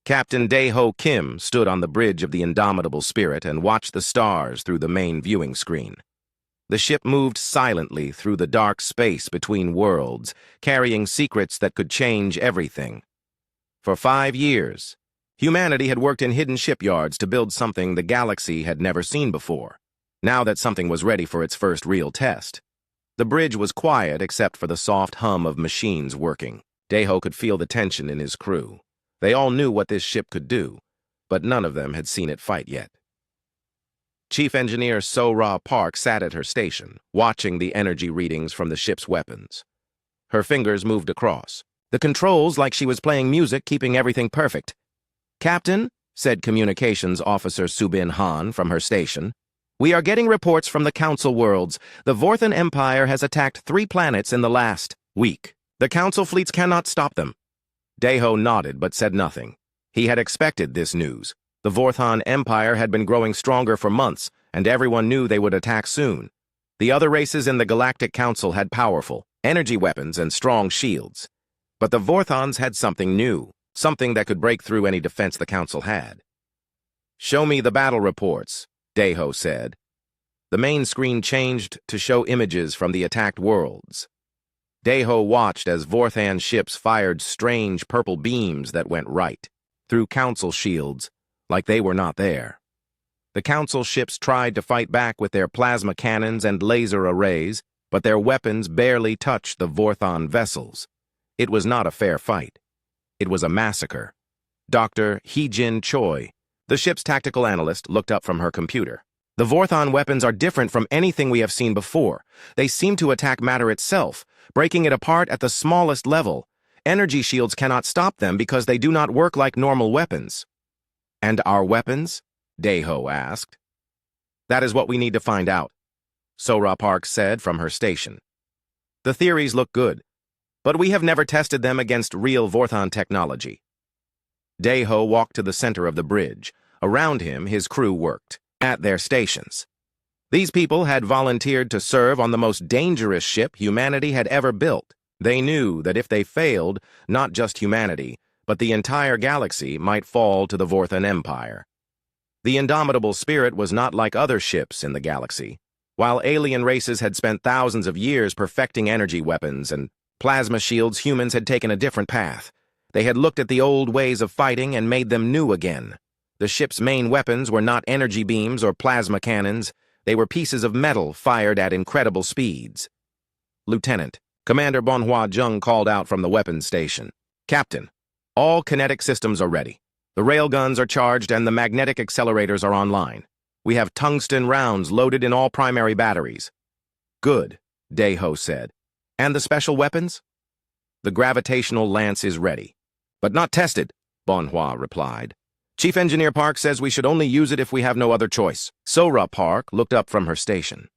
Captain Dae-ho Kim stood on the bridge of the Indomitable Spirit and watched the stars through the main viewing screen. The ship moved silently through the dark space between worlds, carrying secrets that could change everything. For 5 years, humanity had worked in hidden shipyards to build something the galaxy had never seen before. Now that something was ready for its first real test, the bridge was quiet except for the soft hum of machines working. Dae-ho could feel the tension in his crew. They all knew what this ship could do, but none of them had seen it fight yet. Chief Engineer So-Ra Park sat at her station, watching the energy readings from the ship's weapons. Her fingers moved across. The controls like she was playing music, keeping everything perfect. "Captain," said Communications Officer Subin Han from her station, "we are getting reports from the Council worlds. The Vorthan Empire has attacked 3 planets in the last week. The Council fleets cannot stop them." Dae-ho nodded but said nothing. He had expected this news. The Vorthan Empire had been growing stronger for months, and everyone knew they would attack soon. The other races in the Galactic Council had powerful energy weapons and strong shields. But the Vorthans had something new, something that could break through any defense the Council had. "Show me the battle reports," Dae-ho said. The main screen changed to show images from the attacked worlds. Dae-ho watched as Vorthan ships fired strange purple beams that went right through Council shields, like they were not there. The Council ships tried to fight back with their plasma cannons and laser arrays, but their weapons barely touched the Vorthan vessels. It was not a fair fight. It was a massacre. Dr. Hee-jin Choi, the ship's tactical analyst, looked up from her computer. "The Vorthan weapons are different from anything we have seen before. They seem to attack matter itself, breaking it apart at the smallest level. Energy shields cannot stop them because they do not work like normal weapons." "And our weapons?" Dae-ho asked. "That is what we need to find out," So-Ra Park said from her station. "The theories look good, but we have never tested them against real Vorthan technology." Dae-ho walked to the center of the bridge. Around him, his crew worked at their stations. These people had volunteered to serve on the most dangerous ship humanity had ever built. They knew that if they failed, not just humanity, but the entire galaxy might fall to the Vorthan Empire. The Indomitable Spirit was not like other ships in the galaxy. While alien races had spent thousands of years perfecting energy weapons and plasma shields, humans had taken a different path. They had looked at the old ways of fighting and made them new again. The ship's main weapons were not energy beams or plasma cannons. They were pieces of metal fired at incredible speeds. "Lieutenant," Commander Bonhua Jung called out from the weapons station. "Captain, all kinetic systems are ready. The railguns are charged and the magnetic accelerators are online. We have tungsten rounds loaded in all primary batteries." "Good," Dae-ho said. "And the special weapons?" "The gravitational lance is ready." "But not tested," Bonhua replied. "Chief Engineer Park says we should only use it if we have no other choice." So-Ra Park looked up from her station.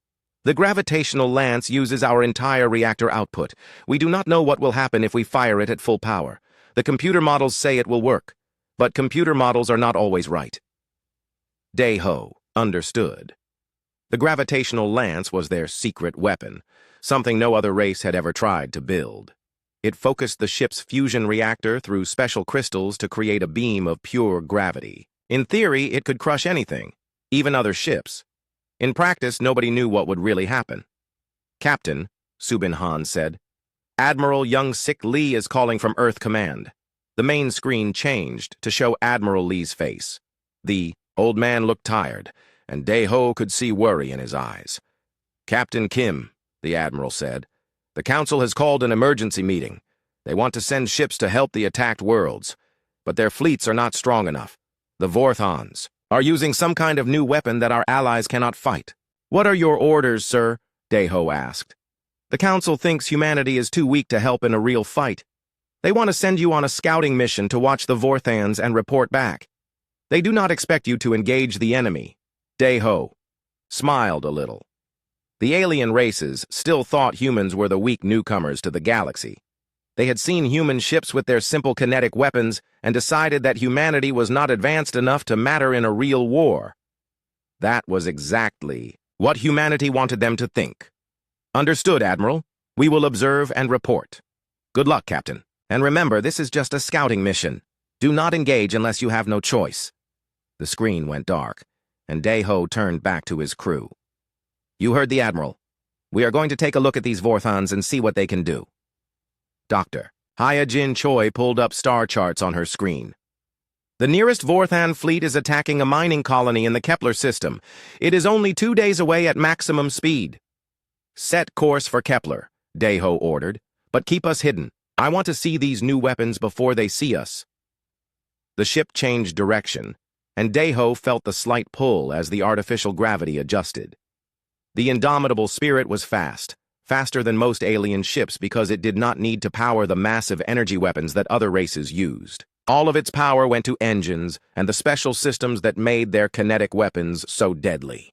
"The gravitational lance uses our entire reactor output. We do not know what will happen if we fire it at full power. The computer models say it will work, but computer models are not always right." Dae-ho understood. The gravitational lance was their secret weapon, something no other race had ever tried to build. It focused the ship's fusion reactor through special crystals to create a beam of pure gravity. In theory, it could crush anything, even other ships. In practice, nobody knew what would really happen. "Captain," Subin Han said, "Admiral Young-Sik Lee is calling from Earth Command." The main screen changed to show Admiral Lee's face. The old man looked tired, and Dae-ho could see worry in his eyes. "Captain Kim," the Admiral said, "the Council has called an emergency meeting. They want to send ships to help the attacked worlds, but their fleets are not strong enough. The Vorthans are using some kind of new weapon that our allies cannot fight." "What are your orders, sir?" Dae-ho asked. "The Council thinks humanity is too weak to help in a real fight. They want to send you on a scouting mission to watch the Vorthans and report back. They do not expect you to engage the enemy." Dae-ho smiled a little. The alien races still thought humans were the weak newcomers to the galaxy. They had seen human ships with their simple kinetic weapons and decided that humanity was not advanced enough to matter in a real war. That was exactly what humanity wanted them to think. "Understood, Admiral. We will observe and report." "Good luck, Captain. And remember, this is just a scouting mission." Do not engage unless you have no choice. The screen went dark, and Dae-ho turned back to his crew. You heard the Admiral. We are going to take a look at these Vorthons and see what they can do. Dr. Hyojin Choi pulled up star charts on her screen. The nearest Vorthon fleet is attacking a mining colony in the Kepler system. It is only 2 days away at maximum speed. Set course for Kepler, Dae-ho ordered, but keep us hidden. I want to see these new weapons before they see us. The ship changed direction, and Dae-ho felt the slight pull as the artificial gravity adjusted. The indomitable Spirit was fast, faster than most alien ships because it did not need to power the massive energy weapons that other races used. All of its power went to engines and the special systems that made their kinetic weapons so deadly.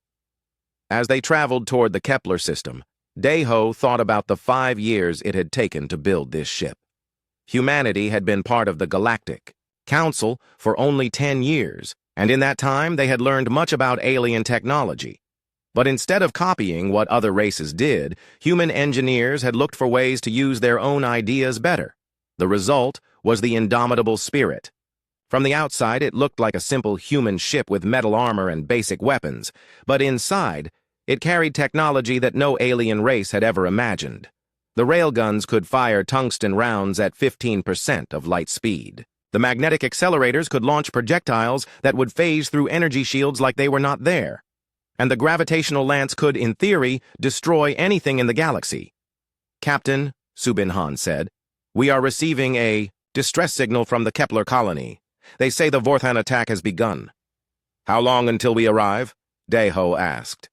As they traveled toward the Kepler system, Dae-ho thought about the 5 years it had taken to build this ship. Humanity had been part of the Galactic Council for only 10 years, and in that time they had learned much about alien technology. But instead of copying what other races did, human engineers had looked for ways to use their own ideas better. The result was the indomitable Spirit. From the outside, it looked like a simple human ship with metal armor and basic weapons, but inside, it carried technology that no alien race had ever imagined. The railguns could fire tungsten rounds at 15% of light speed. The magnetic accelerators could launch projectiles that would phase through energy shields like they were not there. And the gravitational lance could, in theory, destroy anything in the galaxy. Captain, Subin Han said, we are receiving a distress signal from the Kepler colony. They say the Vorthon attack has begun. How long until we arrive? Dae-ho asked.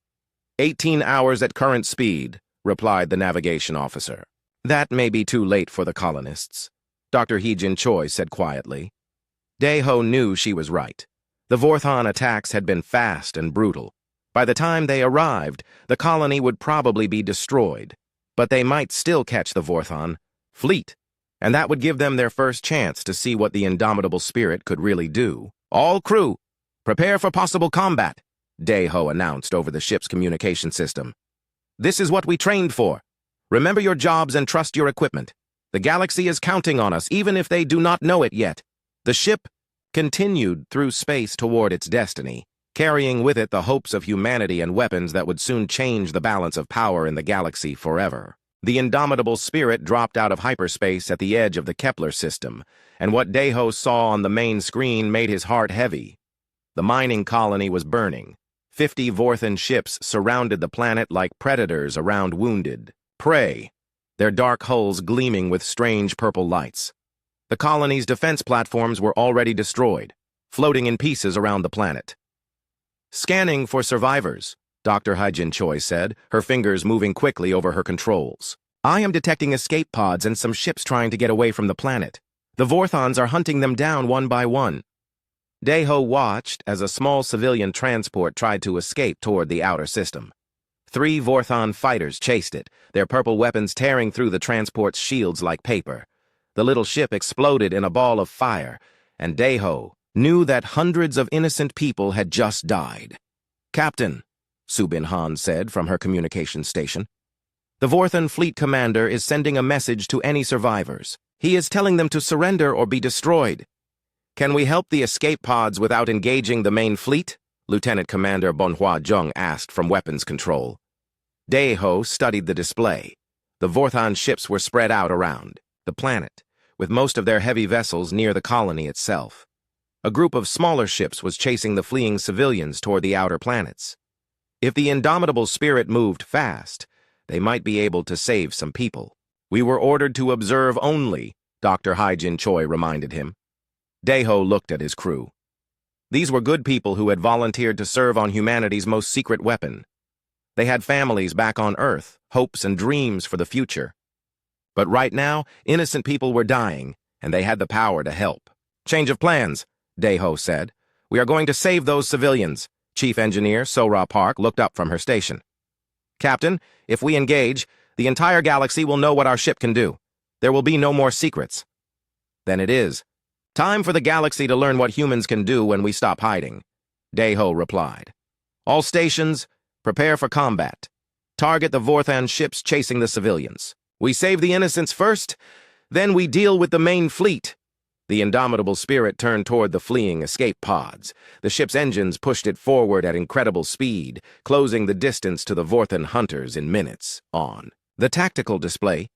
18 hours at current speed, replied the navigation officer. That may be too late for the colonists, Dr. Hyojin Choi said quietly. Dae-ho knew she was right. The Vorthon attacks had been fast and brutal. By the time they arrived, the colony would probably be destroyed, but they might still catch the Vorthon fleet, and that would give them their first chance to see what the indomitable Spirit could really do. All crew, prepare for possible combat, Dae-ho announced over the ship's communication system. This is what we trained for. Remember your jobs and trust your equipment. The galaxy is counting on us, even if they do not know it yet. The ship continued through space toward its destiny, carrying with it the hopes of humanity and weapons that would soon change the balance of power in the galaxy forever. The indomitable Spirit dropped out of hyperspace at the edge of the Kepler system, and what Dae-ho saw on the main screen made his heart heavy. The mining colony was burning. 50 Vorthon ships surrounded the planet like predators around wounded prey, their dark hulls gleaming with strange purple lights. The colony's defense platforms were already destroyed, floating in pieces around the planet. Scanning for survivors, Dr. Hyojin Choi said, her fingers moving quickly over her controls. I am detecting escape pods and some ships trying to get away from the planet. The Vorthons are hunting them down one by one. Dae-ho watched as a small civilian transport tried to escape toward the outer system. 3 Vorthon fighters chased it, their purple weapons tearing through the transport's shields like paper. The little ship exploded in a ball of fire, and Dae-ho knew that hundreds of innocent people had just died. Captain, Subin Han said from her communication station, the Vorthon fleet commander is sending a message to any survivors. He is telling them to surrender or be destroyed. Can we help the escape pods without engaging the main fleet? Lieutenant Commander Bonhua Jung asked from weapons control. Dae-ho studied the display. The Vorthon ships were spread out around the planet, with most of their heavy vessels near the colony itself. A group of smaller ships was chasing the fleeing civilians toward the outer planets. If the indomitable Spirit moved fast, they might be able to save some people. We were ordered to observe only, Dr. Hyojin Choi reminded him. Dae-ho looked at his crew. These were good people who had volunteered to serve on humanity's most secret weapon. They had families back on Earth, hopes and dreams for the future. But right now, innocent people were dying, and they had the power to help. Change of plans, Dae-ho said. We are going to save those civilians. Chief Engineer So-Ra Park looked up from her station. Captain, if we engage, the entire galaxy will know what our ship can do. There will be no more secrets. Then it is. Time for the galaxy to learn what humans can do when we stop hiding, Dae-ho replied. All stations, prepare for combat. Target the Vorthon ships chasing the civilians. We save the innocents first, then we deal with the main fleet. The indomitable spirit turned toward the fleeing escape pods. The ship's engines pushed it forward at incredible speed, closing the distance to the Vorthan hunters in minutes. On the tactical display,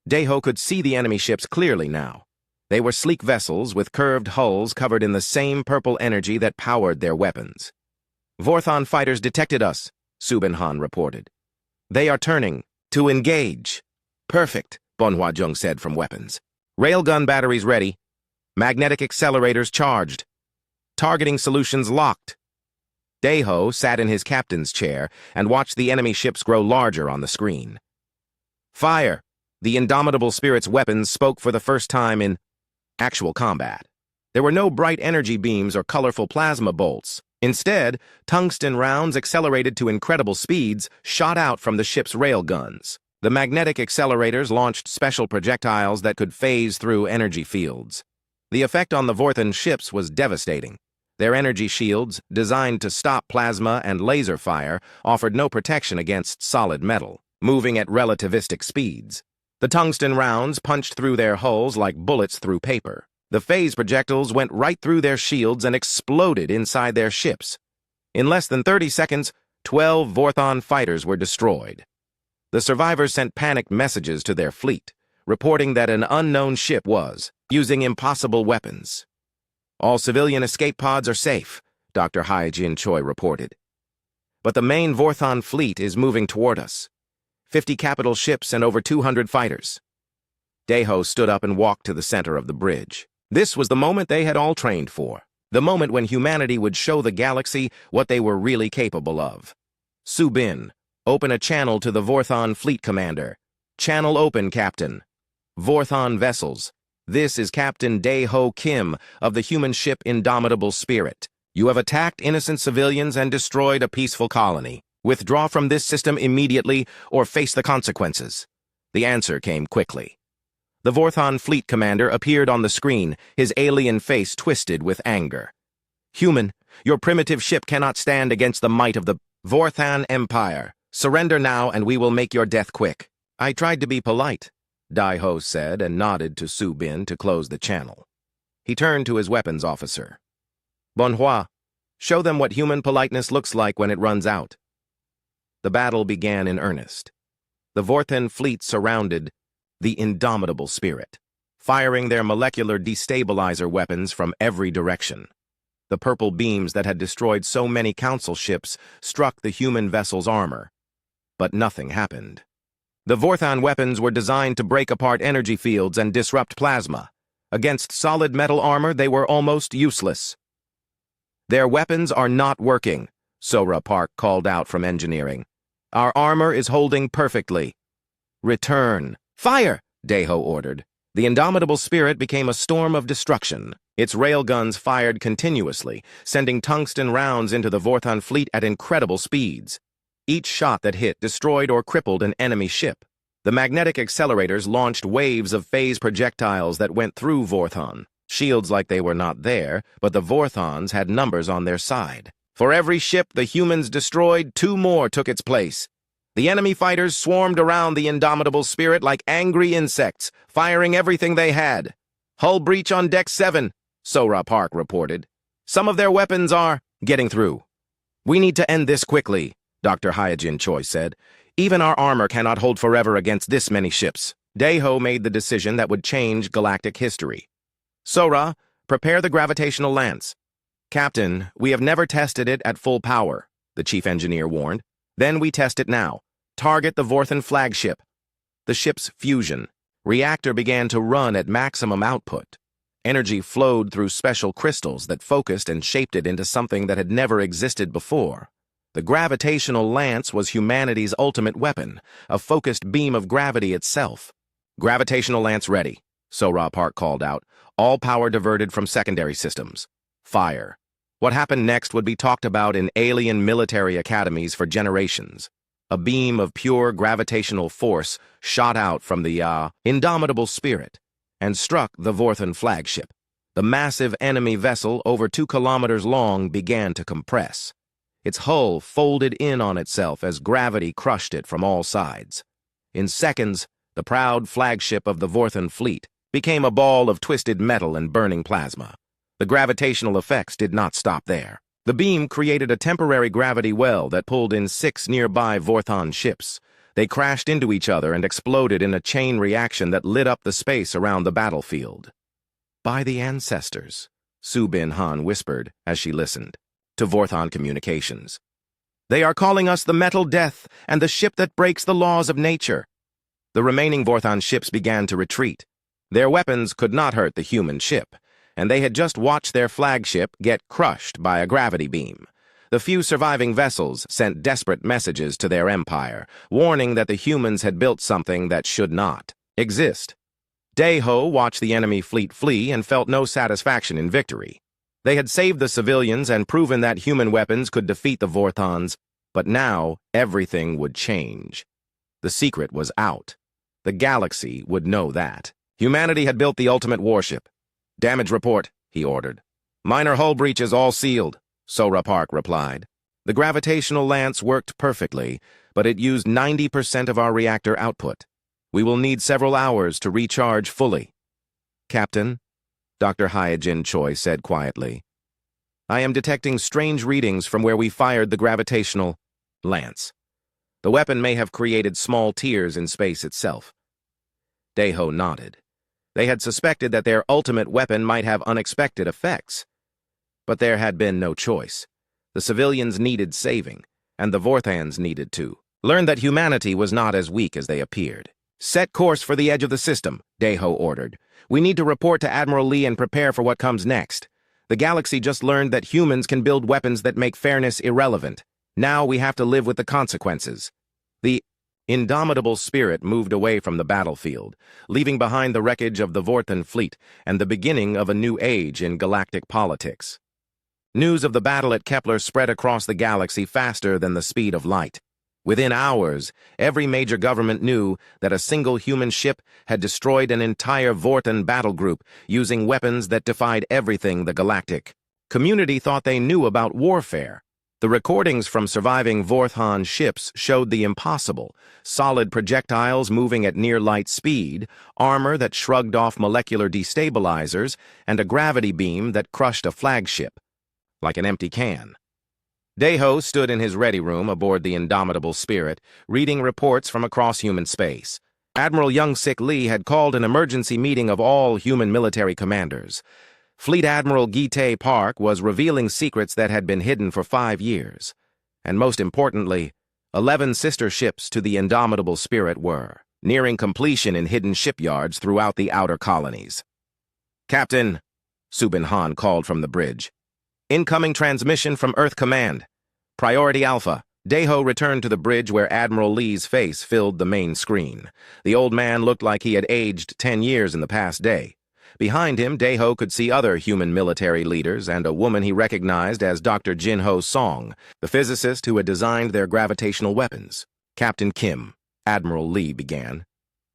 Deho could see the enemy ships clearly now. They were sleek vessels with curved hulls covered in the same purple energy that powered their weapons. "Vorthan fighters detected us," Subin reported. "They are turning to engage." "Perfect," Bonhua Jung said from weapons. "Railgun batteries ready. Magnetic accelerators charged. Targeting solutions locked." Deho sat in his captain's chair and watched the enemy ships grow larger on the screen. "Fire!" The indomitable spirit's weapons spoke for the first time in actual combat. There were no bright energy beams or colorful plasma bolts. Instead, tungsten rounds accelerated to incredible speeds shot out from the ship's railguns. The magnetic accelerators launched special projectiles that could phase through energy fields. The effect on the Vorthan ships was devastating. Their energy shields, designed to stop plasma and laser fire, offered no protection against solid metal, moving at relativistic speeds. The tungsten rounds punched through their hulls like bullets through paper. The phase projectiles went right through their shields and exploded inside their ships. In less than 30 seconds, 12 Vorthan fighters were destroyed. The survivors sent panicked messages to their fleet, reporting that an unknown ship was using impossible weapons. "All civilian escape pods are safe," Dr. Hai-Jin Choi reported. "But the main Vorthan fleet is moving toward us. 50 capital ships and over 200 fighters." Deho stood up and walked to the center of the bridge. This was the moment they had all trained for, the moment when humanity would show the galaxy what they were really capable of. "Subin, open a channel to the Vorthan fleet commander." "Channel open, Captain." "Vorthan vessels. This is Captain Deho Kim of the human ship Indomitable Spirit. You have attacked innocent civilians and destroyed a peaceful colony. Withdraw from this system immediately or face the consequences." The answer came quickly. The Vorthan fleet commander appeared on the screen, his alien face twisted with anger. "Human, your primitive ship cannot stand against the might of the Vorthan Empire. Surrender now and we will make your death quick." "I tried to be polite," Deho said and nodded to Subin to close the channel. He turned to his weapons officer. "Bonhua, show them what human politeness looks like when it runs out." The battle began in earnest. The Vorthan fleet surrounded the indomitable spirit, firing their molecular destabilizer weapons from every direction. The purple beams that had destroyed so many council ships struck the human vessel's armor. But nothing happened. The Vorthan weapons were designed to break apart energy fields and disrupt plasma. Against solid metal armor, they were almost useless. "Their weapons are not working," Sora Park called out from engineering. "Our armor is holding perfectly." "Return." "Fire!" Deho ordered. The indomitable spirit became a storm of destruction. Its railguns fired continuously, sending tungsten rounds into the Vorthan fleet at incredible speeds. Each shot that hit destroyed or crippled an enemy ship. The magnetic accelerators launched waves of phase projectiles that went through Vorthan. Shields like they were not there, but the Vorthans had numbers on their side. For every ship the humans destroyed, 2 more took its place. The enemy fighters swarmed around the indomitable spirit like angry insects, firing everything they had. "Hull breach on Deck 7, Sora Park reported. "Some of their weapons are getting through." "We need to end this quickly," Dr. Hai-Jin Choi said. "Even our armor cannot hold forever against this many ships." Deho made the decision that would change galactic history. "Sora, prepare the gravitational lance." "Captain, we have never tested it at full power," the chief engineer warned. "Then we test it now. Target the Vorthan flagship." The ship's fusion reactor began to run at maximum output. Energy flowed through special crystals that focused and shaped it into something that had never existed before. The gravitational lance was humanity's ultimate weapon, a focused beam of gravity itself. "Gravitational lance ready," Sora Park called out. "All power diverted from secondary systems. Fire." What happened next would be talked about in alien military academies for generations. A beam of pure gravitational force shot out from the indomitable spirit and struck the Vorthan flagship. The massive enemy vessel, over 2 kilometers long, began to compress. Its hull folded in on itself as gravity crushed it from all sides. In seconds, the proud flagship of the Vorthan fleet became a ball of twisted metal and burning plasma. The gravitational effects did not stop there. The beam created a temporary gravity well that pulled in 6 nearby Vorthon ships. They crashed into each other and exploded in a chain reaction that lit up the space around the battlefield. "By the ancestors," Su Bin Han whispered as she listened, to Vorthon communications. "They are calling us the Metal Death and the ship that breaks the laws of nature." The remaining Vorthon ships began to retreat. Their weapons could not hurt the human ship, and they had just watched their flagship get crushed by a gravity beam. The few surviving vessels sent desperate messages to their empire, warning that the humans had built something that should not exist. Daeho watched the enemy fleet flee and felt no satisfaction in victory. They had saved the civilians and proven that human weapons could defeat the Vorthons, but now everything would change. The secret was out. The galaxy would know that. Humanity had built the ultimate warship. "Damage report," he ordered. "Minor hull breaches all sealed," Sora Park replied. "The gravitational lance worked perfectly, but it used 90% of our reactor output. We will need several hours to recharge fully." "Captain," Dr. Hyojin Choi said quietly, "I am detecting strange readings from where we fired the gravitational lance. The weapon may have created small tears in space itself." Daeho nodded. They had suspected that their ultimate weapon might have unexpected effects. But there had been no choice. The civilians needed saving, and the Vorthans needed to learn that humanity was not as weak as they appeared. "Set course for the edge of the system," Daeho ordered. "We need to report to Admiral Lee and prepare for what comes next. The galaxy just learned that humans can build weapons that make fairness irrelevant. Now we have to live with the consequences." The indomitable spirit moved away from the battlefield, leaving behind the wreckage of the Vorthon fleet and the beginning of a new age in galactic politics. News of the battle at Kepler spread across the galaxy faster than the speed of light. Within hours, every major government knew that a single human ship had destroyed an entire Vorthon battle group using weapons that defied everything the galactic community thought they knew about warfare. The recordings from surviving Vorthon ships showed the impossible: solid projectiles moving at near-light speed, armor that shrugged off molecular destabilizers, and a gravity beam that crushed a flagship like an empty can. Daeho stood in his ready room aboard the indomitable Spirit, reading reports from across human space. Admiral Young-Sik Lee had called an emergency meeting of all human military commanders. Fleet Admiral Gi-tae Park was revealing secrets that had been hidden for 5 years. And most importantly, 11 sister ships to the indomitable Spirit were nearing completion in hidden shipyards throughout the outer colonies. "Captain," Su Bin Han called from the bridge. "Incoming transmission from Earth Command. Priority Alpha." Daeho returned to the bridge where Admiral Lee's face filled the main screen. The old man looked like he had aged 10 years in the past day. Behind him, Daeho could see other human military leaders and a woman he recognized as Dr. Jinho Song, the physicist who had designed their gravitational weapons. "Captain Kim," Admiral Lee began,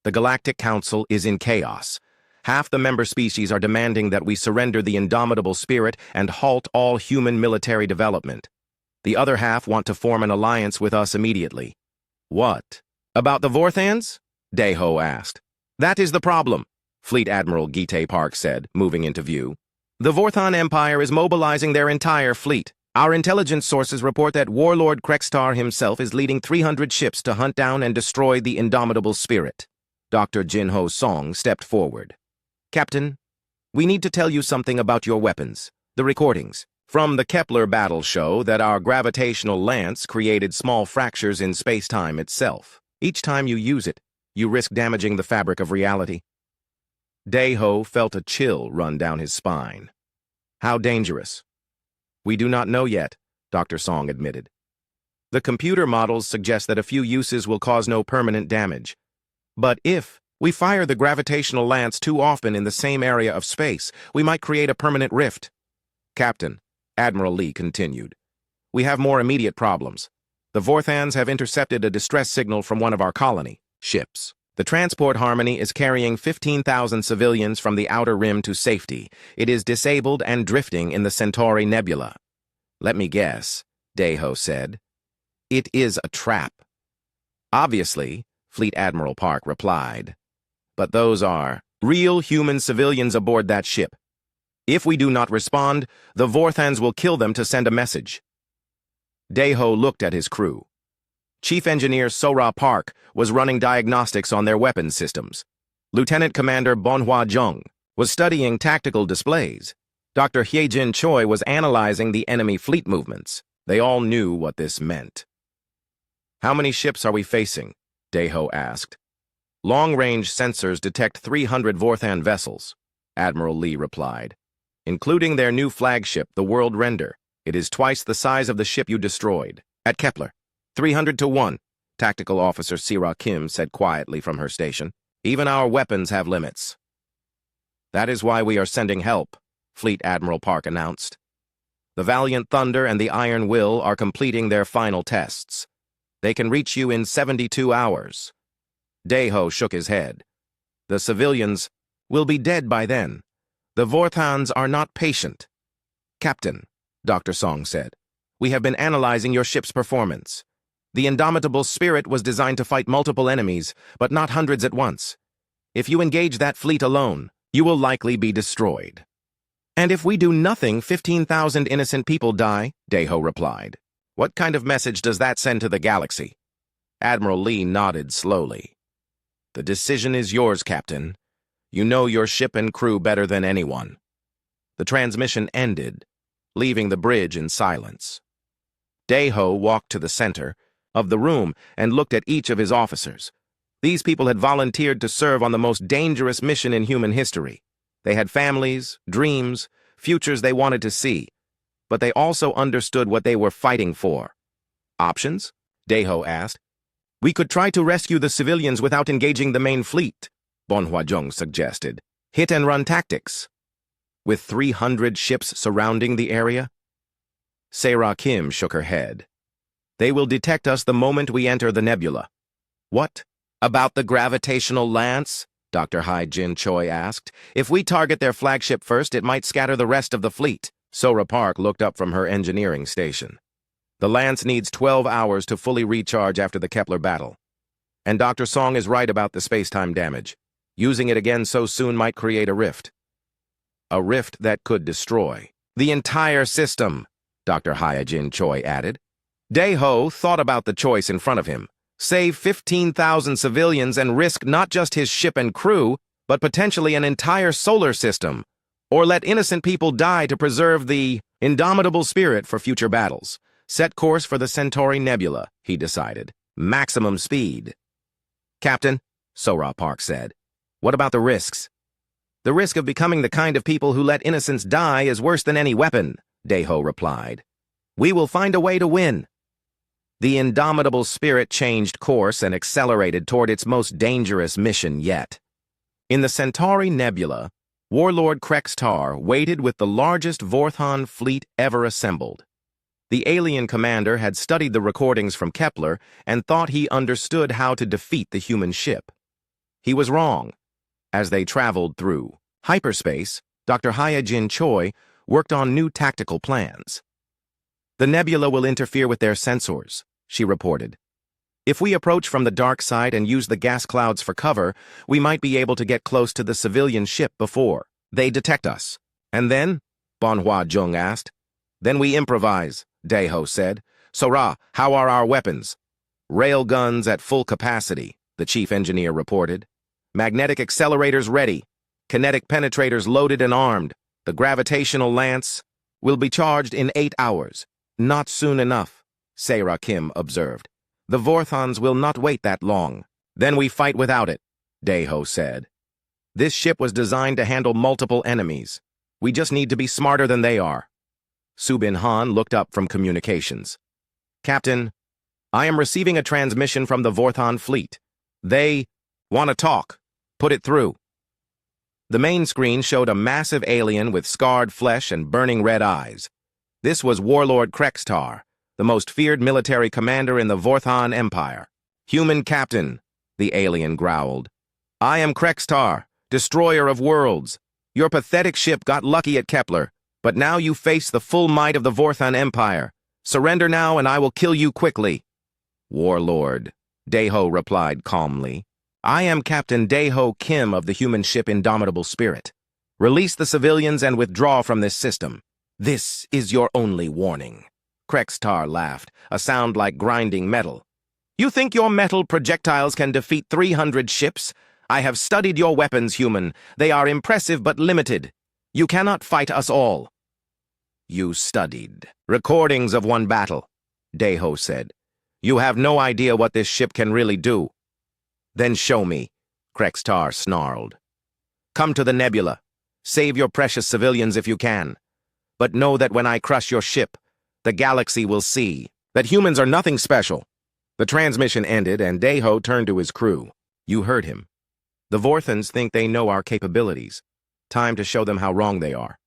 "the Galactic Council is in chaos. Half the member species are demanding that we surrender the indomitable Spirit and halt all human military development. The other half want to form an alliance with us immediately." "What? About the Vorthans?" Daeho asked. "That is the problem," Fleet Admiral Gi-tae Park said, moving into view. "The Vorthon Empire is mobilizing their entire fleet. Our intelligence sources report that Warlord Krekstar himself is leading 300 ships to hunt down and destroy the indomitable Spirit." Dr. Jinho Song stepped forward. "Captain, we need to tell you something about your weapons. The recordings from the Kepler battle show that our gravitational lance created small fractures in space-time itself. Each time you use it, you risk damaging the fabric of reality." Daeho felt a chill run down his spine. "How dangerous?" "We do not know yet," Dr. Song admitted. "The computer models suggest that a few uses will cause no permanent damage. But if we fire the gravitational lance too often in the same area of space, we might create a permanent rift." "Captain," Admiral Lee continued, "we have more immediate problems. The Vorthans have intercepted a distress signal from one of our colony ships. The transport Harmony is carrying 15,000 civilians from the outer rim to safety. It is disabled and drifting in the Centauri Nebula." "Let me guess," Daeho said. "It is a trap." "Obviously," Fleet Admiral Park replied. "But those are Real human civilians aboard that ship. If we do not respond, the Vorthans will kill them to send a message. Daeho looked at his crew. Chief Engineer Sora Park was running diagnostics on their weapons systems. Lieutenant Commander Bonhua Jung was studying tactical displays. Dr. Hyejin Choi was analyzing the enemy fleet movements. They all knew what this meant. "How many ships are we facing?" Daeho asked. "Long-range sensors detect 300 Vorthan vessels," Admiral Lee replied. "Including their new flagship, the World Render. It is twice the size of the ship you destroyed. At Kepler, 300 to 1, Tactical Officer Sira Kim said quietly from her station. "Even our weapons have limits." "That is why we are sending help," Fleet Admiral Park announced. "The Valiant Thunder and the Iron Will are completing their final tests. They can reach you in 72 hours. Daeho shook his head. "The civilians will be dead by then. The Vorthans are not patient." "Captain," Dr. Song said, "we have been analyzing your ship's performance. The indomitable spirit was designed to fight multiple enemies, but not hundreds at once. If you engage that fleet alone, you will likely be destroyed." "And if we do nothing, 15,000 innocent people die," Daeho replied. "What kind of message does that send to the galaxy?" Admiral Lee nodded slowly. "The decision is yours, Captain. You know your ship and crew better than anyone." The transmission ended, leaving the bridge in silence. Daeho walked to the center of the room and looked at each of his officers. These people had volunteered to serve on the most dangerous mission in human history. They had families, dreams, futures they wanted to see, but they also understood what they were fighting for. "Options?" Daeho asked. "We could try to rescue the civilians without engaging the main fleet," Bonhua Jung suggested. "Hit-and-run tactics." "With 300 ships surrounding the area?" Sera Kim shook her head. "They will detect us the moment we enter the nebula." "What about the gravitational lance?" Dr. Hyejin Choi asked. "If we target their flagship first, it might scatter the rest of the fleet." Sora Park looked up from her engineering station. "The lance needs 12 hours to fully recharge after the Kepler battle. And Dr. Song is right about the space-time damage. Using it again so soon might create a rift. A rift that could destroy the entire system," Dr. Hyejin Choi added. Daeho thought about the choice in front of him. Save 15,000 civilians and risk not just his ship and crew, but potentially an entire solar system. Or let innocent people die to preserve the indomitable spirit for future battles. Set course for the Centauri Nebula, he decided. Maximum speed. "Captain," Sora Park said, "what about the risks?" "The risk of becoming the kind of people who let innocents die is worse than any weapon," Daeho replied. "We will find a way to win." The indomitable spirit changed course and accelerated toward its most dangerous mission yet. In the Centauri Nebula, Warlord Krextar waited with the largest Vorthon fleet ever assembled. The alien commander had studied the recordings from Kepler and thought he understood how to defeat the human ship. He was wrong. As they traveled through hyperspace, Dr. Hyejin Choi worked on new tactical plans. "The nebula will interfere with their sensors," she reported. "If we approach from the dark side and use the gas clouds for cover, we might be able to get close to the civilian ship before they detect us." "And then?" Bonhua Jung asked. "Then we improvise," Daeho said. "Sora, how are our weapons?" "Rail guns at full capacity," the chief engineer reported. "Magnetic accelerators ready. Kinetic penetrators loaded and armed. The gravitational lance will be charged in 8 hours. Not soon enough," Sera Kim observed. "The Vorthons will not wait that long." "Then we fight without it," Daeho said. "This ship was designed to handle multiple enemies. We just need to be smarter than they are." Subin Han looked up from communications. "Captain, I am receiving a transmission from the Vorthon fleet. They want to talk. Put it through." The main screen showed a massive alien with scarred flesh and burning red eyes. This was Warlord Krextar, the most feared military commander in the Vorthon Empire. "Human captain," the alien growled. "I am Krextar, destroyer of worlds. Your pathetic ship got lucky at Kepler, but now you face the full might of the Vorthon Empire. Surrender now and I will kill you quickly." "Warlord," Daeho replied calmly. I am Captain Daeho Kim of the human ship Indomitable Spirit. Release the civilians and withdraw from this system. This is your only warning. Krextar laughed, a sound like grinding metal. You think your metal projectiles can defeat 300 ships? I have studied your weapons, human. They are impressive but limited. You cannot fight us all. You studied. Recordings of one battle, Daeho said. You have no idea what this ship can really do. Then show me, Krextar snarled. Come to the nebula. Save your precious civilians if you can. But know that when I crush your ship, the galaxy will see that humans are nothing special. The transmission ended, and Daeho turned to his crew. You heard him. The Vorthans think they know our capabilities. Time to show them how wrong they are.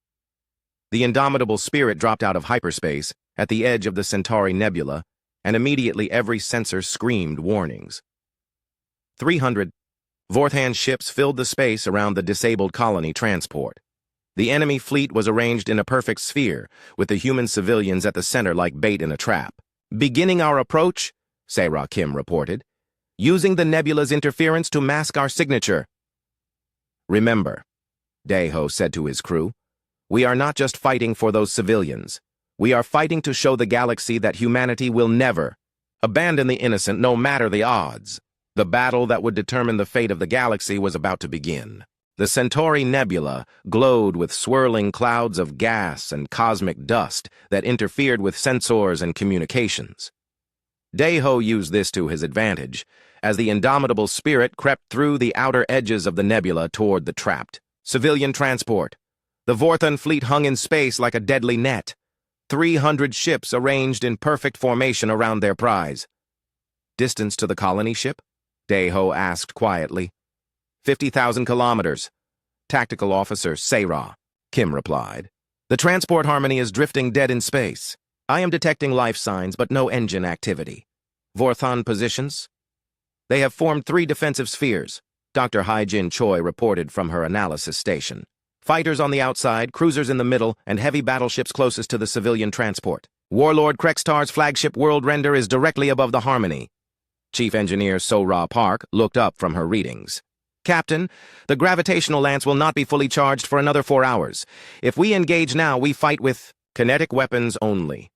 The Indomitable Spirit dropped out of hyperspace at the edge of the Centauri Nebula, and immediately every sensor screamed warnings. 300 Vorthan ships filled the space around the disabled colony transport. The enemy fleet was arranged in a perfect sphere, with the human civilians at the center like bait in a trap. Beginning our approach, Sarah Kim reported, using the nebula's interference to mask our signature. Remember, Daeho said to his crew, we are not just fighting for those civilians. We are fighting to show the galaxy that humanity will never abandon the innocent, no matter the odds. The battle that would determine the fate of the galaxy was about to begin. The Centauri Nebula glowed with swirling clouds of gas and cosmic dust that interfered with sensors and communications. Daeho used this to his advantage, as the Indomitable Spirit crept through the outer edges of the nebula toward the trapped civilian transport. The Vorthan fleet hung in space like a deadly net, 300 ships arranged in perfect formation around their prize. Distance to the colony ship? Daeho asked quietly. 50,000 kilometers. Tactical Officer Sarah, Kim replied. The transport harmony is drifting dead in space. I am detecting life signs, but no engine activity. Vorthan positions? They have formed 3 defensive spheres, Dr. Hai-Jin Choi reported from her analysis station. Fighters on the outside, cruisers in the middle, and heavy battleships closest to the civilian transport. Warlord Krextar's flagship World Render is directly above the harmony. Chief Engineer So-Ra Park looked up from her readings. Captain, the gravitational lance will not be fully charged for another 4 hours. If we engage now, we fight with kinetic weapons only.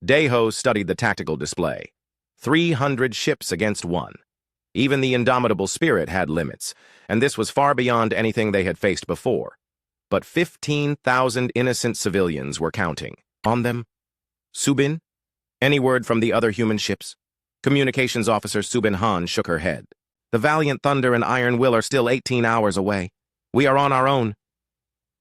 Daeho studied the tactical display. 300 ships against 1. Even the Indomitable Spirit had limits, and this was far beyond anything they had faced before. But 15,000 innocent civilians were counting. On them? Subin? Any word from the other human ships? Communications Officer Subin Han shook her head. The Valiant Thunder and Iron Will are still 18 hours away. We are on our own.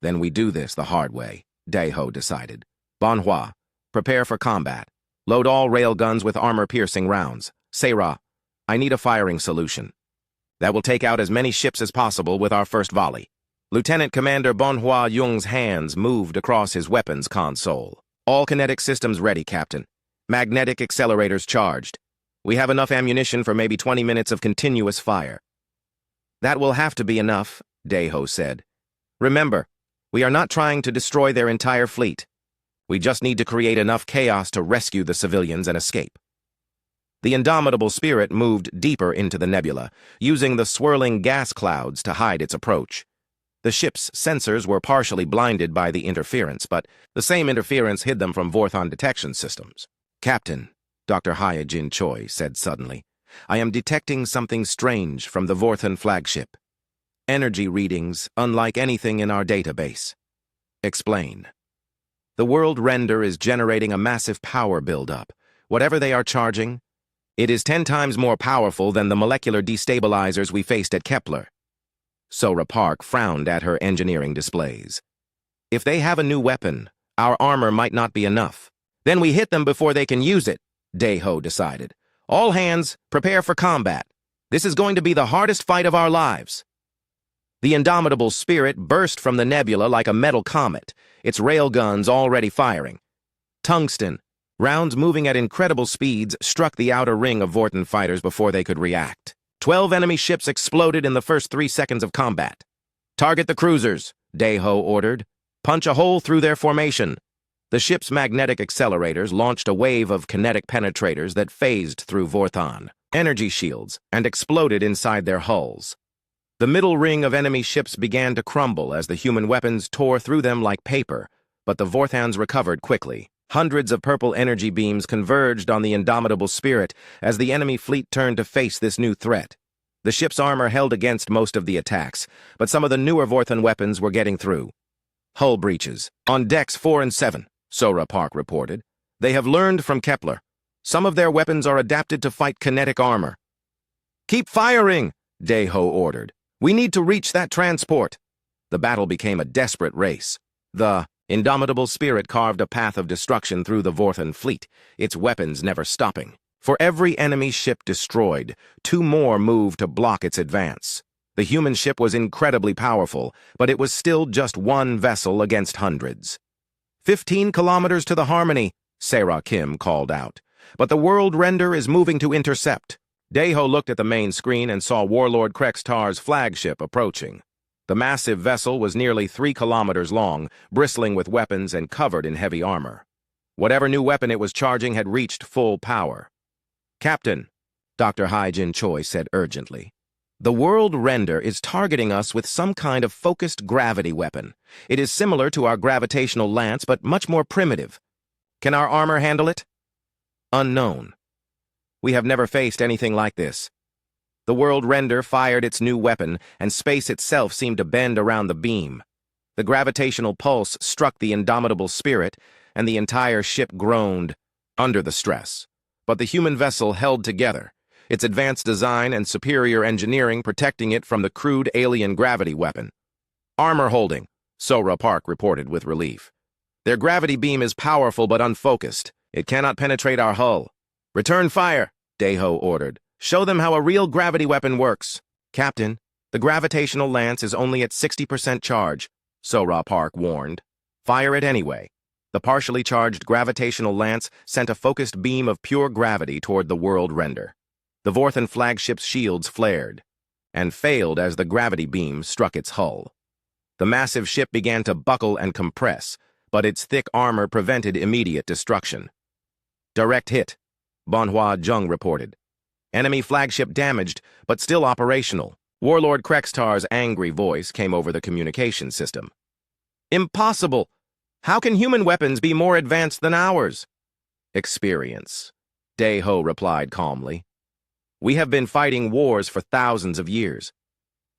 Then we do this the hard way, Daeho decided. Bonhua, prepare for combat. Load all railguns with armor-piercing rounds. Sarah, I need a firing solution. That will take out as many ships as possible with our first volley. Lieutenant Commander Bonhua Jung's hands moved across his weapons console. All kinetic systems ready, Captain. Magnetic accelerators charged. We have enough ammunition for maybe 20 minutes of continuous fire. That will have to be enough, Daeho said. Remember, we are not trying to destroy their entire fleet. We just need to create enough chaos to rescue the civilians and escape. The Indomitable Spirit moved deeper into the nebula, using the swirling gas clouds to hide its approach. The ship's sensors were partially blinded by the interference, but the same interference hid them from Vorthan detection systems. Captain, Dr. Hai-Jin Choi said suddenly, I am detecting something strange from the Vorthan flagship. Energy readings unlike anything in our database. Explain. The World Render is generating a massive power buildup. Whatever they are charging, it is 10 times more powerful than the molecular destabilizers we faced at Kepler. So-Ra Park frowned at her engineering displays. If they have a new weapon, our armor might not be enough. Then we hit them before they can use it, Daeho decided. All hands, prepare for combat. This is going to be the hardest fight of our lives. The Indomitable Spirit burst from the nebula like a metal comet, its railguns already firing. Tungsten, rounds moving at incredible speeds, struck the outer ring of Vorthan fighters before they could react. 12 enemy ships exploded in the first 3 seconds of combat. Target the cruisers, Daeho ordered. Punch a hole through their formation. The ship's magnetic accelerators launched a wave of kinetic penetrators that phased through Vorthan, energy shields and exploded inside their hulls. The middle ring of enemy ships began to crumble as the human weapons tore through them like paper, but the Vorthans recovered quickly. Hundreds of purple energy beams converged on the indomitable spirit as the enemy fleet turned to face this new threat. The ship's armor held against most of the attacks, but some of the newer Vorthan weapons were getting through. Hull breaches. On decks 4 and 7, Sora Park reported. They have learned from Kepler. Some of their weapons are adapted to fight kinetic armor. "Keep firing!" Deho ordered. "We need to reach that transport." The battle became a desperate race. The indomitable spirit carved a path of destruction through the Vorthan fleet, its weapons never stopping. For every enemy ship destroyed, 2 more moved to block its advance. The human ship was incredibly powerful, but it was still just one vessel against hundreds. 15 kilometers to the Harmony, Sarah Kim called out. But the world render is moving to intercept. Deho looked at the main screen and saw Warlord Krextar's flagship approaching. The massive vessel was nearly 3 kilometers long, bristling with weapons and covered in heavy armor. Whatever new weapon it was charging had reached full power. "Captain," Dr. Hai-Jin Choi said urgently, "the world render is targeting us with some kind of focused gravity weapon. It is similar to our gravitational lance, but much more primitive. Can our armor handle it?" "Unknown. We have never faced anything like this." The world render fired its new weapon, and space itself seemed to bend around the beam. The gravitational pulse struck the indomitable spirit, and the entire ship groaned under the stress. But the human vessel held together, its advanced design and superior engineering protecting it from the crude alien gravity weapon. "Armor holding," Sora Park reported with relief. "Their gravity beam is powerful but unfocused. It cannot penetrate our hull." "Return fire," Deho ordered. "Show them how a real gravity weapon works." "Captain, the gravitational lance is only at 60% charge," Sora Park warned. "Fire it anyway." The partially charged gravitational lance sent a focused beam of pure gravity toward the world render. The Vorthan flagship's shields flared, and failed as the gravity beam struck its hull. The massive ship began to buckle and compress, but its thick armor prevented immediate destruction. "Direct hit," Bonhua Jung reported. "Enemy flagship damaged, but still operational." Warlord Krextar's angry voice came over the communication system. "Impossible! How can human weapons be more advanced than ours?" "Experience," Deho replied calmly. "We have been fighting wars for thousands of years.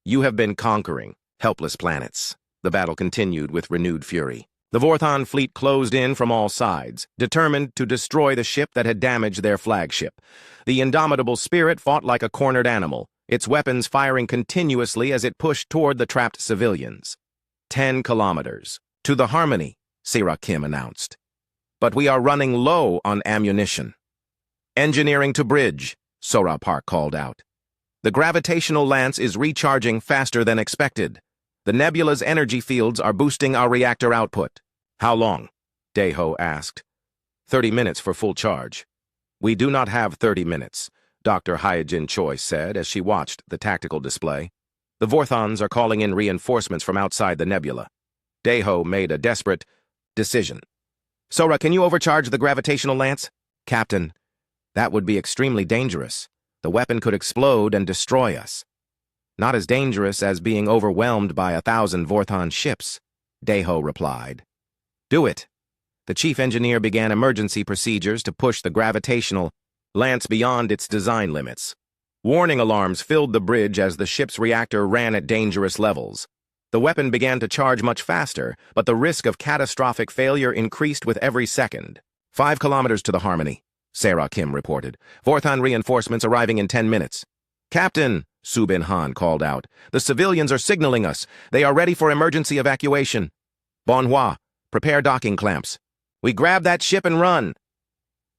You have been conquering helpless planets." The battle continued with renewed fury. The Vorthan fleet closed in from all sides, determined to destroy the ship that had damaged their flagship. The indomitable spirit fought like a cornered animal, its weapons firing continuously as it pushed toward the trapped civilians. 10 kilometers. "To the Harmony," Sarah Kim announced. "But we are running low on ammunition." "Engineering to bridge," Sora Park called out. "The gravitational lance is recharging faster than expected. The nebula's energy fields are boosting our reactor output." "How long?" Deho asked. 30 minutes for full charge." "We do not have 30 minutes, Dr. Hai-Jin Choi said as she watched the tactical display. "The Vorthans are calling in reinforcements from outside the nebula." Deho made a desperate decision. "Sora, can you overcharge the gravitational lance?" "Captain, that would be extremely dangerous. The weapon could explode and destroy us." "Not as dangerous as being overwhelmed by 1,000 Vorthan ships," Deho replied. "Do it." The chief engineer began emergency procedures to push the gravitational lance beyond its design limits. Warning alarms filled the bridge as the ship's reactor ran at dangerous levels. The weapon began to charge much faster, but the risk of catastrophic failure increased with every second. 5 kilometers to the Harmony," Sarah Kim reported. "Vorthan reinforcements arriving in 10 minutes. "Captain," Subin Han called out, "the civilians are signaling us. They are ready for emergency evacuation." "Bonhua, prepare docking clamps. We grab that ship and run."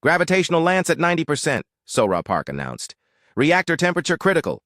"Gravitational lance at 90%, Sora Park announced. "Reactor temperature critical."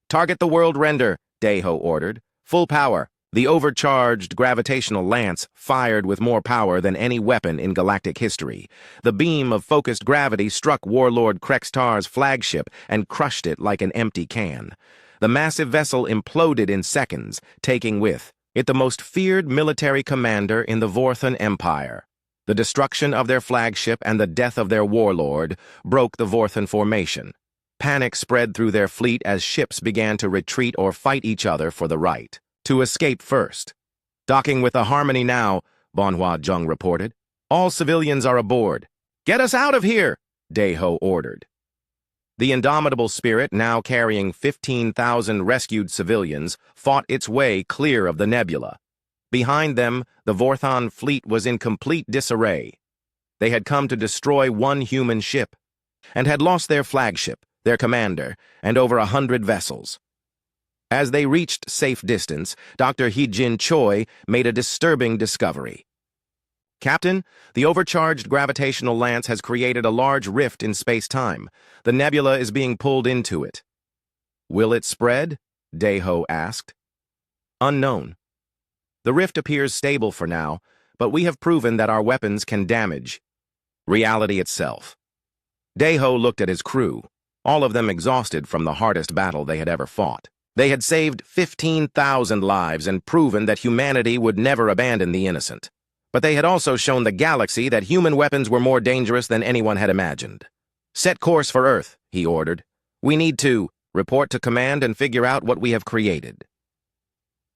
"Target the world render," Deho ordered. "Full power." The overcharged gravitational lance fired with more power than any weapon in galactic history. The beam of focused gravity struck Warlord Krextar's flagship and crushed it like an empty can. The massive vessel imploded in seconds, taking with it the most feared military commander in the Vorthan Empire. The destruction of their flagship and the death of their warlord broke the Vorthan formation. Panic spread through their fleet as ships began to retreat or fight each other for the right to escape first. "Docking with the Harmony now," Bonhua Jung reported. "All civilians are aboard." "Get us out of here," Daeho ordered. The indomitable Spirit, now carrying 15,000 rescued civilians, fought its way clear of the nebula. Behind them, the Vorthon fleet was in complete disarray. They had come to destroy one human ship, and had lost their flagship, their commander, and over 100 vessels. As they reached safe distance, Dr. Hee-Jin Choi made a disturbing discovery. "Captain, the overcharged gravitational lance has created a large rift in space-time. The nebula is being pulled into it." "Will it spread?" Daeho asked. "Unknown. The rift appears stable for now, but we have proven that our weapons can damage reality itself." Daeho looked at his crew, all of them exhausted from the hardest battle they had ever fought. They had saved 15,000 lives and proven that humanity would never abandon the innocent. But they had also shown the galaxy that human weapons were more dangerous than anyone had imagined. "Set course for Earth," he ordered. "We need to report to command and figure out what we have created."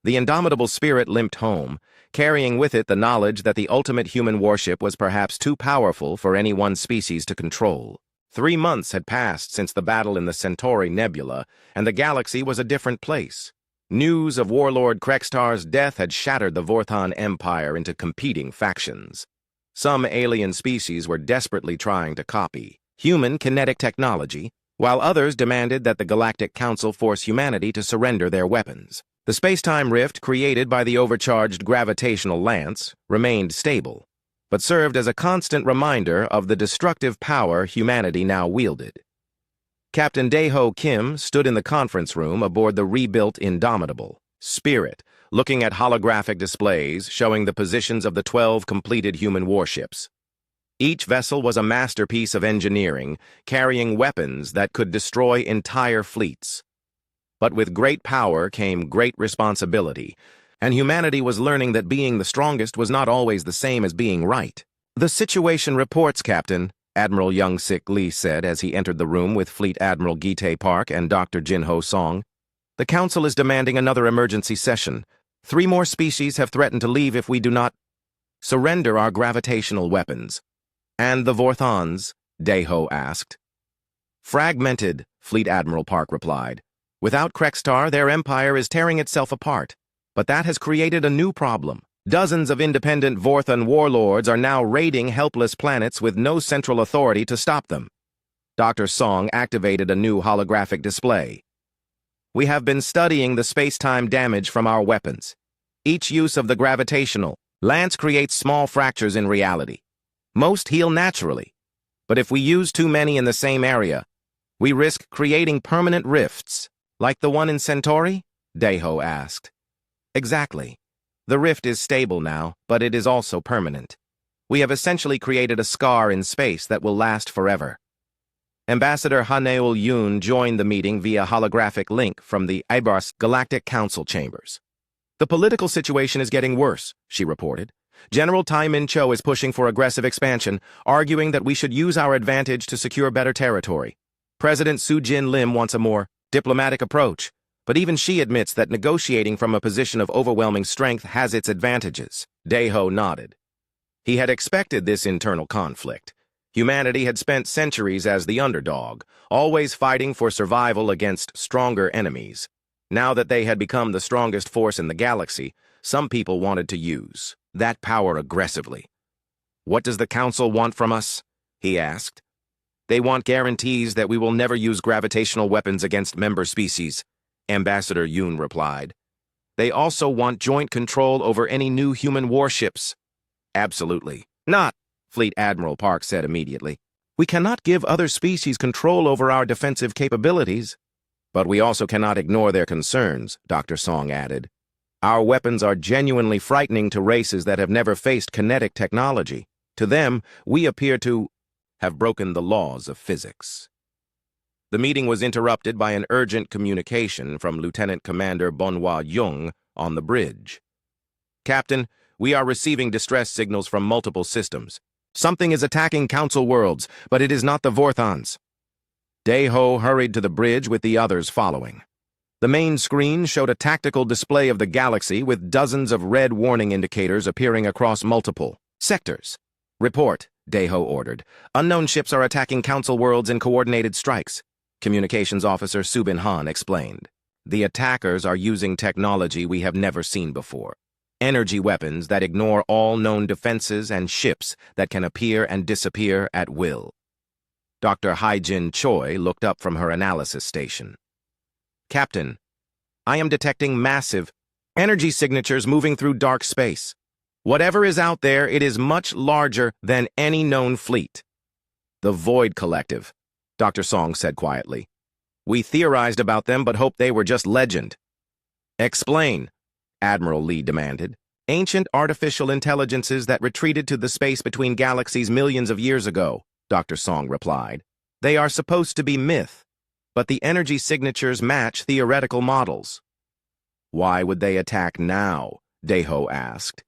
The indomitable Spirit limped home, carrying with it the knowledge that the ultimate human warship was perhaps too powerful for any one species to control. 3 months had passed since the battle in the Centauri Nebula, and the galaxy was a different place. News of Warlord Krextar's death had shattered the Vorthon Empire into competing factions. Some alien species were desperately trying to copy human kinetic technology, while others demanded that the Galactic Council force humanity to surrender their weapons. The space-time rift created by the overcharged gravitational lance remained stable, but served as a constant reminder of the destructive power humanity now wielded. Captain Daeho Kim stood in the conference room aboard the rebuilt indomitable Spirit, looking at holographic displays showing the positions of the 12 completed human warships. Each vessel was a masterpiece of engineering, carrying weapons that could destroy entire fleets. But with great power came great responsibility, and humanity was learning that being the strongest was not always the same as being right. "The situation reports, Captain," Admiral Young-Sik Lee said as he entered the room with Fleet Admiral Gi-tae Park and Dr. Jin-Ho Song. "The Council is demanding another emergency session. 3 more species have threatened to leave if we do not surrender our gravitational weapons." "And the Vorthons?" Daeho asked. "Fragmented," Fleet Admiral Park replied. "Without Krextar, their empire is tearing itself apart. But that has created a new problem. Dozens of independent Vorthon warlords are now raiding helpless planets with no central authority to stop them." Dr. Song activated a new holographic display. "We have been studying the space-time damage from our weapons. Each use of the gravitational lance creates small fractures in reality. Most heal naturally, but if we use too many in the same area, we risk creating permanent rifts." "Like the one in Centauri?" Daeho asked. "Exactly. The rift is stable now, but it is also permanent. We have essentially created a scar in space that will last forever." Ambassador Haneul Yoon joined the meeting via holographic link from the IBARS Galactic Council chambers. "The political situation is getting worse," she reported. "General Tai Min-cho is pushing for aggressive expansion, arguing that we should use our advantage to secure better territory. President Soo-Jin Lim wants a more diplomatic approach, but even she admits that negotiating from a position of overwhelming strength has its advantages." Daeho nodded. He had expected this internal conflict. Humanity had spent centuries as the underdog, always fighting for survival against stronger enemies. Now that they had become the strongest force in the galaxy, some people wanted to use that power aggressively. "What does the Council want from us?" he asked. "They want guarantees that we will never use gravitational weapons against member species," Ambassador Yoon replied. "They also want joint control over any new human warships." "Absolutely not," Fleet Admiral Park said immediately. "We cannot give other species control over our defensive capabilities." "But we also cannot ignore their concerns," Dr. Song added. "Our weapons are genuinely frightening to races that have never faced kinetic technology. To them, we appear to have broken the laws of physics." The meeting was interrupted by an urgent communication from Lieutenant Commander Bonhua Jung on the bridge. "Captain, we are receiving distress signals from multiple systems. Something is attacking Council worlds, but it is not the Vorthons." Daeho hurried to the bridge with the others following. The main screen showed a tactical display of the galaxy with dozens of red warning indicators appearing across multiple sectors. "Report," Daeho ordered. "Unknown ships are attacking Council worlds in coordinated strikes," Communications Officer Subin Han explained. "The attackers are using technology we have never seen before. Energy weapons that ignore all known defenses and ships that can appear and disappear at will." Dr. Haijin Choi looked up from her analysis station. "Captain, I am detecting massive energy signatures moving through dark space. Whatever is out there, it is much larger than any known fleet." "The Void Collective," Dr. Song said quietly. "We theorized about them but hoped they were just legend." "Explain," Admiral Lee demanded. "Ancient artificial intelligences that retreated to the space between galaxies millions of years ago," Dr. Song replied. "They are supposed to be myth, but the energy signatures match theoretical models." "Why would they attack now?" Daeho asked.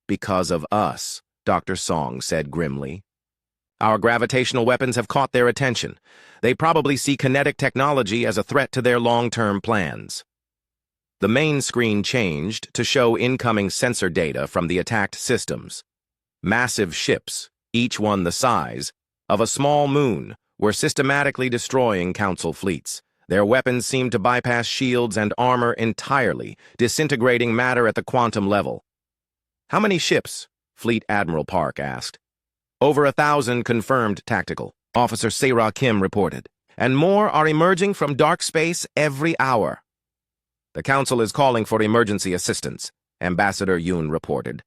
"Because of us," Dr. Song said grimly. "Our gravitational weapons have caught their attention. They probably see kinetic technology as a threat to their long-term plans." The main screen changed to show incoming sensor data from the attacked systems. Massive ships, each one the size of a small moon, were systematically destroying Council fleets. Their weapons seemed to bypass shields and armor entirely, disintegrating matter at the quantum level. "How many ships?" Fleet Admiral Park asked. "Over 1,000 confirmed tactical," Officer Sarah Kim reported. "And more are emerging from dark space every hour." "The Council is calling for emergency assistance," Ambassador Yoon reported.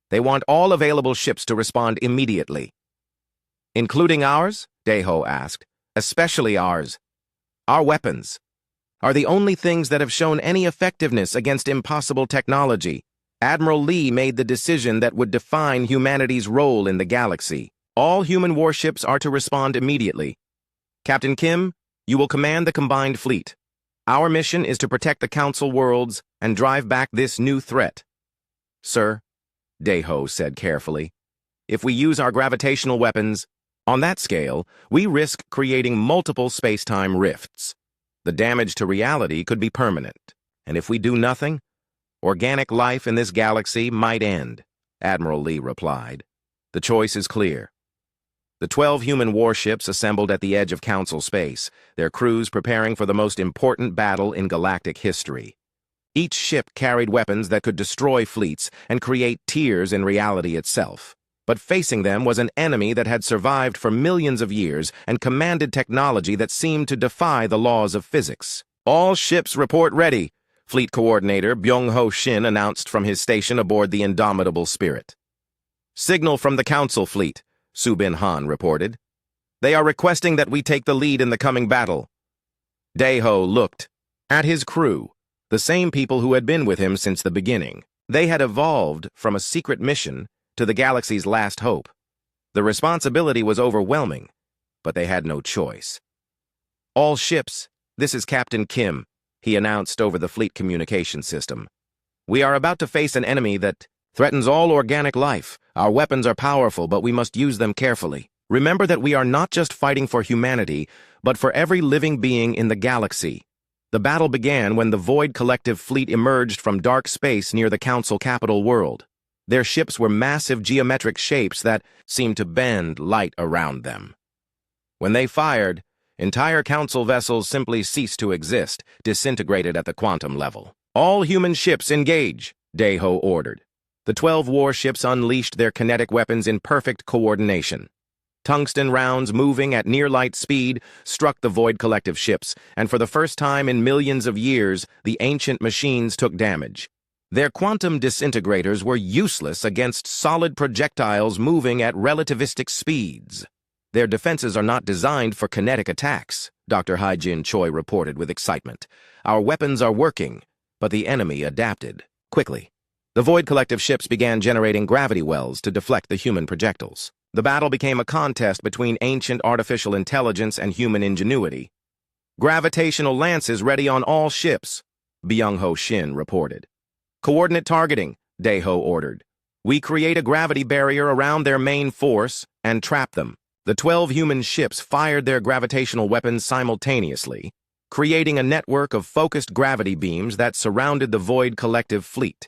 "They want all available ships to respond immediately." "Including ours?" Daeho asked. "Especially ours. Our weapons are the only things that have shown any effectiveness against impossible technology. Admiral Lee made the decision that would define humanity's role in the galaxy. All human warships are to respond immediately. Captain Kim, you will command the combined fleet. Our mission is to protect the Council worlds and drive back this new threat." "Sir," Daeho said carefully, "if we use our gravitational weapons, on that scale, we risk creating multiple space-time rifts. The damage to reality could be permanent, and if we do nothing, organic life in this galaxy might end," Admiral Lee replied. "The choice is clear." The 12 human warships assembled at the edge of Council space, their crews preparing for the most important battle in galactic history. Each ship carried weapons that could destroy fleets and create tears in reality itself. But facing them was an enemy that had survived for millions of years and commanded technology that seemed to defy the laws of physics. "All ships report ready," Fleet Coordinator Byung-ho Shin announced from his station aboard the Indomitable Spirit. "Signal from the Council fleet," Subin Han reported. "They are requesting that we take the lead in the coming battle." Daeho looked at his crew, the same people who had been with him since the beginning. They had evolved from a secret mission to the galaxy's last hope. The responsibility was overwhelming, but they had no choice. "All ships, this is Captain Kim," he announced over the fleet communication system. "We are about to face an enemy that threatens all organic life. Our weapons are powerful, but we must use them carefully. Remember that we are not just fighting for humanity, but for every living being in the galaxy." The battle began when the Void Collective fleet emerged from dark space near the Council capital world. Their ships were massive geometric shapes that seemed to bend light around them. When they fired, entire Council vessels simply ceased to exist, disintegrated at the quantum level. "All human ships engage," Daeho ordered. The 12 warships unleashed their kinetic weapons in perfect coordination. Tungsten rounds moving at near-light speed struck the Void Collective ships, and for the first time in millions of years, the ancient machines took damage. Their quantum disintegrators were useless against solid projectiles moving at relativistic speeds. "Their defenses are not designed for kinetic attacks," Dr. Haijin Choi reported with excitement. "Our weapons are working, but the enemy adapted quickly." The Void Collective ships began generating gravity wells to deflect the human projectiles. The battle became a contest between ancient artificial intelligence and human ingenuity. "Gravitational lances ready on all ships," Byung-ho Shin reported. "Coordinate targeting," Daeho ordered. "We create a gravity barrier around their main force and trap them." The 12 human ships fired their gravitational weapons simultaneously, creating a network of focused gravity beams that surrounded the Void Collective fleet.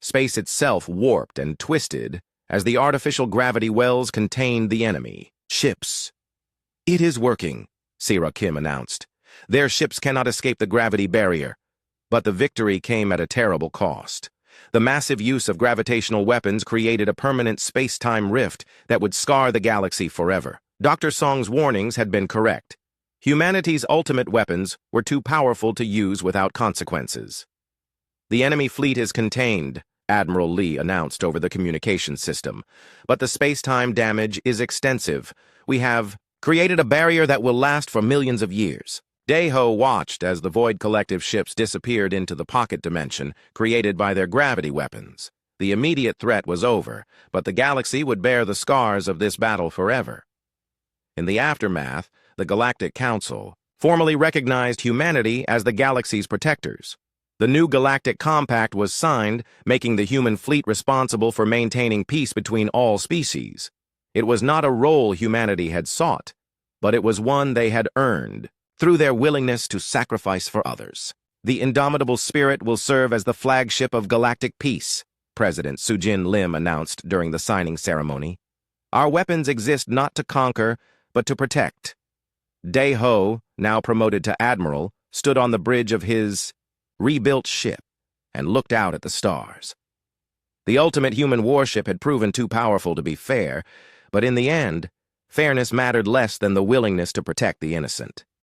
Space itself warped and twisted as the artificial gravity wells contained the enemy ships. "It is working," Sira Kim announced. "Their ships cannot escape the gravity barrier." But the victory came at a terrible cost. The massive use of gravitational weapons created a permanent space-time rift that would scar the galaxy forever. Dr. Song's warnings had been correct. Humanity's ultimate weapons were too powerful to use without consequences. "The enemy fleet is contained," Admiral Lee announced over the communication system. "But the space-time damage is extensive. We have created a barrier that will last for millions of years." Daeho watched as the Void Collective ships disappeared into the pocket dimension created by their gravity weapons. The immediate threat was over, but the galaxy would bear the scars of this battle forever. In the aftermath, the Galactic Council formally recognized humanity as the galaxy's protectors. The new Galactic Compact was signed, making the human fleet responsible for maintaining peace between all species. It was not a role humanity had sought, but it was one they had earned through their willingness to sacrifice for others. "The indomitable spirit will serve as the flagship of galactic peace," President Sujin Lim announced during the signing ceremony. "Our weapons exist not to conquer, but to protect." Daeho, now promoted to admiral, stood on the bridge of his rebuilt ship and looked out at the stars. The ultimate human warship had proven too powerful to be fair, but in the end, fairness mattered less than the willingness to protect the innocent.